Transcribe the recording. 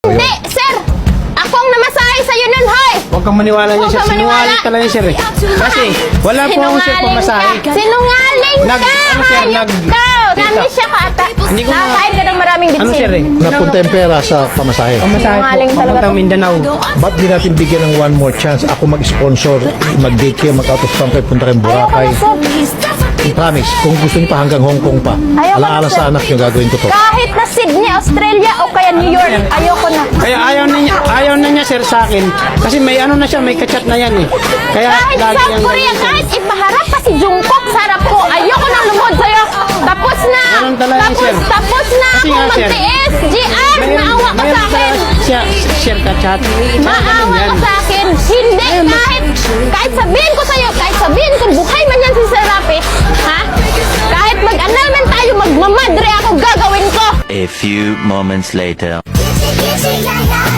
Hindi, sir! Akong namasahe sa'yo nun, hoy! Huwag kang maniwala niya, Huwag sir. kang maniwala. Sinungaling talaga yun, sir. Kasi wala po akong sir pamasahe. Sinungaling ka! Ano, sir, Hayop ka! Nami siya ka ata. Hindi ko Nakakain ka ng maraming Ano, bitsin. sir, eh? Napunta yung pera sa pamasahe. Sinungaling talaga. Papuntang Mindanao. Ba't di natin bigyan ng one more chance? Ako mag-sponsor, mag-date kayo, mag-out of town kayo, punta kayong Ayoko Boracay. na, sir. Promise, kung gusto niyo pa hanggang Hong Kong pa, Ayoko na, alaala sir. sa anak niyo, gagawin ko to. Kahit na Sydney, Australia, o kaya New York, ayoko na. Kaya ayaw na niya, sir, sa akin. Kasi may ano na siya, may kachat na yan, eh. Kaya Kahit lagi South yang Korea, ganyan, sir. kahit ipaharap pa si Jungkook sa harap ko, ayoko nang lumod sa'yo. Tapos na! Ganun talaga yan, sir. Tapos na Kasi ako nga, sir, magtiis! GR! Naawa ka sa akin! Siya, share kachat. Maawa ka sa akin! Hindi! Kahit sabihin ko sa'yo, kahit sabihin ko, buhay man yan si Serapi, ha? Kahit mag-annulment tayo, magmamadre ako, gagawin ko! A few moments later. Kitty, kitty, yeah, yeah.